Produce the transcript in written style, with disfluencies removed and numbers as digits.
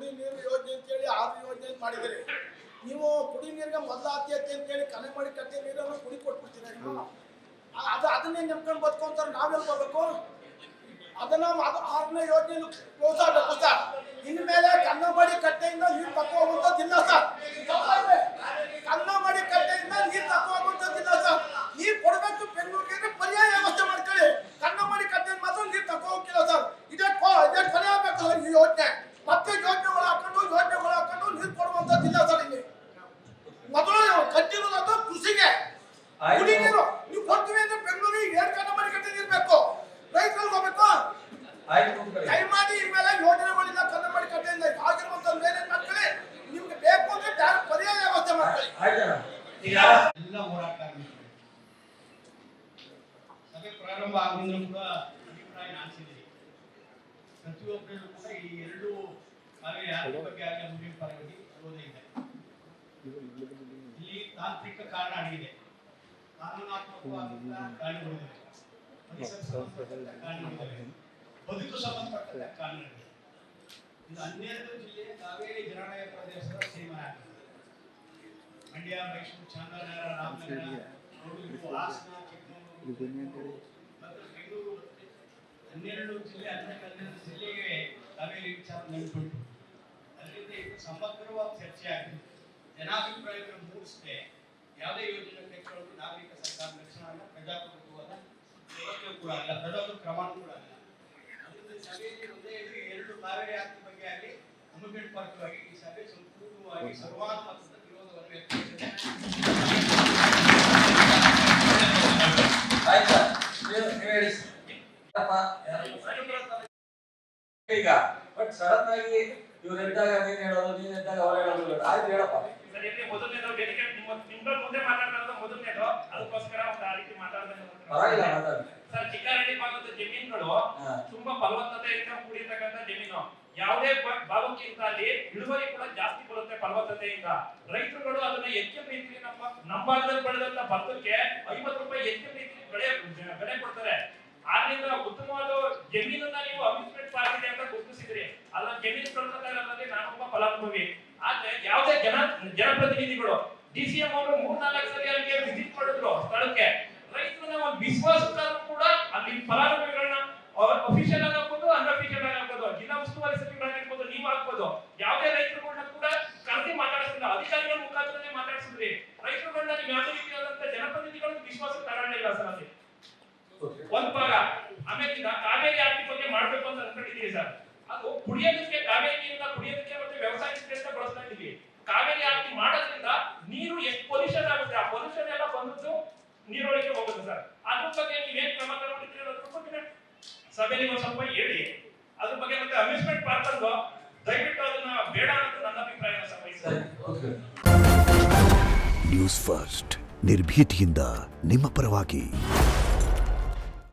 ಕುಡಿ ನೀರು ಯೋಜನೆ ಅಂತೇಳಿ 6 ಯೋಜನೆ ಮಾಡಿದರೆ ನೀವು ಕುಡಿ ನೀರಿಗೆ ಮೊದಲ ಆದ್ಯತೆ ಅಂತೇಳಿ ಕನೆಮಡಿ ಕಟ್ಟೆ ನೀರನ್ನು ಕುಡಿ ಕೊಟ್ಬಿಡ್ತೀರ ನೀವು. ಅದನ್ನೇ ನೆಮ್ಕೊಂಡು ಬದುಕೊಂತಾರೆ. ನಾವೆಲ್ಲ ಬರಬೇಕು ಅದನ್ನ 6ನೇ ಯೋಜನೆ ಕ್ಲೋಸ್ ಆಗಬೇಕು ಸರ್. ಇನ್ಮೇಲೆ ಕನ್ನಂಬಾಡಿ ಕಟ್ಟೆಯಿಂದ ನೀರು ತಕ್ಕೋಗುವಂಥದ್ದಿಲ್ಲ ಸರ್. ಕನ್ನಂಬಾಡಿ ಕಟ್ಟೆಯಿಂದ ನೀರು ತಕ್ಕೋಗುವಂಥದ್ದಿಲ್ಲ ಸರ್. ನೀರು ಕೊಡಬೇಕು ಬೆಂಗಳೂರಿಗೆ ಪರ್ಯಾಯ ವ್ಯವಸ್ಥೆ ಮಾಡ್ಕೊಳ್ಳಿ. ಕನ್ನಂಬಾಡಿ ಕಟ್ಟೆಯಿಂದ ಮಾತ್ರ ನೀರು ತಕ್ಕೋಗಿಲ್ಲ ಸರ್. ಇದೇ ಕೊನೆ ಆಗಬೇಕು ಸರ್ ಈ ಯೋಜನೆ. ಮತ್ತೆ ಯೋಜನೆಗಳು ಹಾಕೊಂಡು ನೀರು ಕೊಡುವಂಥದ್ದಿಲ್ಲ ಸರ್. ಇಲ್ಲಿ ಮೊದಲು ಕಟ್ಟಿರೋದು ಕೃಷಿಗೆ ಕುಡಿ ನೀರು ನೀವು ಕೊಡ್ತೀವಿ ಅಂದ್ರೆ ಬೆಂಗಳೂರಿಗೆ 2 ಕನ್ನಂಬಾಡಿ ಕಟ್ಟೆ ನೀರು ಬೇಕು. ರೈತರಿಗೆ ಹೋಗ್ಬೇಕು. ದಯಮಾಡಿ ಇನ್ಮೇಲೆ ಯೋಜನೆಗಳಿಲ್ಲ ಕನ್ನಂಬಾಡಿ ಕಟ್ಟೆಯಿಂದ ಆಗಿರುವಂತ ಮೇಲೆ ಮಾಡ್ಕೊಳ್ಳಿ. ನಿಮ್ಗೆ ಬೇಕು ಅಂದ್ರೆ ಪರ್ಯಾಯ ವ್ಯವಸ್ಥೆ ಮಾಡ್ಕೊಳ್ಳಿ. ಎಲ್ಲ ಹೋರಾಟ ಸಭೆ ಪ್ರಾರಂಭ ಆಗಿದ್ರು ಕೂಡ ಅಭಿಪ್ರಾಯ ನಾಚಿದೆ. ಪ್ರತಿಯೊಬ್ಬರು ಕೂಡ ಈ 2 ಕಾರ್ಯ ಬಗ್ಗೆ ಆಗಲಿ ಮುಂದಿನ ಪರವಾಗಿ ವಿರೋಧ ಇದೆ. ಇಲ್ಲಿ ತಾಂತ್ರಿಕ ಕಾರಣ ಆಗಿದೆ, ಕಾನೂನಾತ್ಮಕವಾದಂತಹ ಕಾರಣಗಳಿವೆ, ಪರಿಸರ ಸಂಬಂಧಪಟ್ಟ ಕಾರಣಗಳಿವೆ, ಬದುಕು ಸಂಬಂಧಪಟ್ಟ ಕಾರಣಗಳಿವೆ. ಇದು 12 ಜಿಲ್ಲೆಯ ಕಾವೇರಿ ಜಲಾನಯ ಪ್ರದೇಶದ ಸೀಮಾನಾಗಿದೆ. ಮಂಡ್ಯ, ಮೈಸೂರು, ಚಾಮರಾಜನಗರ, ರಾಮನಗರ, ಹಾಸನ, ಚಿಕ್ಕಮಗಳೂರು ಮತ್ತು ಬೆಂಗಳೂರು 12 ಜಿಲ್ಲೆ 12 ಜಿಲ್ಲೆಗೆ ಕಾವೇರಿ ವಿಚಾರ ನೆನಪಿಟ್ಟು ಅದರಿಂದ ಇದು ಸಮಗ್ರವಾಗಿ ಚರ್ಚೆ ಆಗಿದೆ. ಜನಾಭಿಪ್ರಾಯಗಳನ್ನು ಮೂಡಿಸದೆ ಯಾವುದೇ ಯೋಜನೆ ಕೈಗೊಳ್ಳಲು ನಾಗರಿಕ ಸರ್ಕಾರ ರಕ್ಷಣಾ ಪ್ರಜಾಪ್ರಭುತ್ವದ ವ್ಯವಸ್ಥೆ ಕೂಡ ಅಲ್ಲ, ತಡೆಯುವ ಕ್ರಮ ಕೂಡ ಅಲ್ಲ. ಅದರಿಂದ ಸಭೆಯಲ್ಲಿ ಒಂದೇ 2 ಕಾವೇರಿ ಆಸ್ತಿ ಬಗ್ಗೆ ಆಗಲಿ ಅನುಮತಿ ಪರವಾಗಿ ಈ ಸಭೆ ಸಂಪೂರ್ಣವಾಗಿ ಸರ್ವಾನುಮತದ ವಿರೋಧವನ್ನು ವ್ಯಕ್ತಪಡಿಸಿದೆ. ಈಗ ಬಟ್ ಸಡನ್ ಆಗಿ ಇವ್ರು ಎದ್ದಾಗ ನೀನ್ ಹೇಳೋದು, ನೀನ್ ಎದ್ದಾಗ ಅವ್ರು ಹೇಳೋದು. ಆಯ್ತು ಹೇಳಪ್ಪ. ಮೊದಲನೇದು ಡೆಡಿಕೇಟ್ ನಿಮ್ಮ ಮುಂದೆ ಮಾತಾಡೋದು ಮೊದಲನೇದು, ಅದಕ್ಕೋಸ್ಕರ ಒಂದು ಆ ರೀತಿ ಪರವಾಗಿಲ್ಲ ಮಾತಾಡಿ ಸರ್. ಚಿಕ್ಕಾರೆಡ್ಡಿ ಭಾಗದ ಜಮೀನುಗಳು ತುಂಬಾ ಫಲವತ್ತತೆಯಿಂದ ಕೂಡಿರ್ತಕ್ಕಂಥ ಜಮೀನು. ಯಾವುದೇ ಭಾಗಕ್ಕಿಂತ ಅಲ್ಲಿ ಇಳುವರಿ ಕೂಡ ಜಾಸ್ತಿ ಬರುತ್ತೆ ಫಲವತ್ತತೆಯಿಂದ. ರೈತರುಗಳು ಅದನ್ನ ಹೆಚ್ಚಿನ ರೀತಿಯಲ್ಲಿ ನಮ್ಮ ಭಾಗದಲ್ಲಿ ಬೆಳೆದಂತ ಭತ್ತಕ್ಕೆ 50 ರೂಪಾಯಿ ಹೆಚ್ಚಿನ ರೀತಿಯಲ್ಲಿ ಬೆಲೆ ಕೊಡ್ತಾರೆ. ಆದ್ರಿಂದ ಉತ್ತಮವಾದ ಜಮೀನನ್ನ ನೀವು ಅಮ್ಯೂಸ್ಮೆಂಟ್ ಪಾರ್ಕ್ ಇದೆ ಅಂತ ಗುರುತಿಸಿದ್ರಿ. ಅದನ್ನ ಜಮೀನು ಕಳ್ಕೊತಾರೆ. ನಾನೊಬ್ಬ ಫಲಾನುಭವಿ. ಆದ್ರೆ ಯಾವುದೇ ಜನಪ್ರತಿನಿಧಿಗಳು DCM ಅವರು 3-4 ಸರಿ ಅಲ್ಲಿಗೆ ವಿಸಿಟ್ ಮಾಡಿದ್ರು ಸ್ಥಳಕ್ಕೆ. ರೈತರನ್ನ ಒಂದು ವಿಶ್ವಾಸಕ್ಕಾದ್ರೂ ಕೂಡ ಅಲ್ಲಿ ಫಲಾನುಭವಿಗಳನ್ನ ಅಫಿಷಿಯಲ್ ಆಗಿ ಹಾಕೋದು, ಅನ್ಅಫಿಷಿಯಲ್ ಆಗಿ ಹಾಕೋದು, ಜಿಲ್ಲಾ ಉಸ್ತುವಾರಿ ಸಚಿವರಾಗಿರ್ಬೋದು, ನೀವು ಹಾಕ್ಬೋದು. ಯಾವುದೇ ರೈತರುಗಳನ್ನ ಕೂಡ ಕರೆಸಿ ಮಾತಾಡಿಸಿಲ್ಲ, ಅಧಿಕಾರಿಗಳ ಮುಖಾಂತರನೇ ಮಾತಾಡಿಸಿದ್ರಿ. ರೈತರುಗಳನ್ನ ನೀವು ಯಾವುದೇ ರೀತಿಯಾದಂತ ಜನಪ್ರತಿನಿಧಿಗಳು ವಿಶ್ವಾಸಕ್ಕೆ ತಗೊಳ್ಳಿಲ್ಲ ಸರ್. ಅಲ್ಲಿ ಒಂದ್ ಭಾಗ. ಆಮೇಲೆ ಕಾವೇರಿ ಆಸ್ತಿ ಬಗ್ಗೆ ಮಾಡ್ಬೇಕು ಅಂತ ಅನ್ಕೊಂಡಿದೀವಿ ಸರ್. ಅದು ಕುಡಿಯೋದಕ್ಕೆ ಕಾವೇರಿ ನೀರನ್ನ ಕುಡಿಯೋದಕ್ಕೆ ಮತ್ತೆ ವ್ಯವಸಾಯಕ್ಕೆ ಅಂತ ಬಳಸ್ತಾ ಇದೀವಿ. ಕಾವೇರಿ ಆಸ್ತಿ ಮಾಡೋದ್ರಿಂದ ನೀರು ಎಷ್ಟು ಪೊಲ್ಯೂಷನ್ ಆಗುತ್ತೆ, ಆ ಪೊಲ್ಯೂಷನ್ ಎಲ್ಲ ಬಂದು ನೀರೊಳಗೆ ಹೋಗುತ್ತೆ ಸರ್. ಅದ್ರ ಬಗ್ಗೆ ನೀವೇನ್ ಕ್ರಮ ತಗೊಂಡಿದ್ದೀರಿ ಅದ್ರ ಬಗ್ಗೆ ಸಭೆಯಲ್ಲಿ ಒಂದ್ ಸ್ವಲ್ಪ ಹೇಳಿ. ಅದ್ರ ಬಗ್ಗೆ ಮತ್ತೆ ಅಮ್ಯೂಸ್ಮೆಂಟ್ ಪಾರ್ಕ್ ಅನ್ನು ದಯವಿಟ್ಟು ಅದನ್ನ ಬೇಡ ಅನ್ನೋದು ನನ್ನ ಅಭಿಪ್ರಾಯ ಸರ್. ನ್ಯೂಸ್ ಫಸ್ಟ್ ನಿರ್ಭೀತಿಯಿಂದ ನಿಮ್ಮ ಪರವಾಗಿ.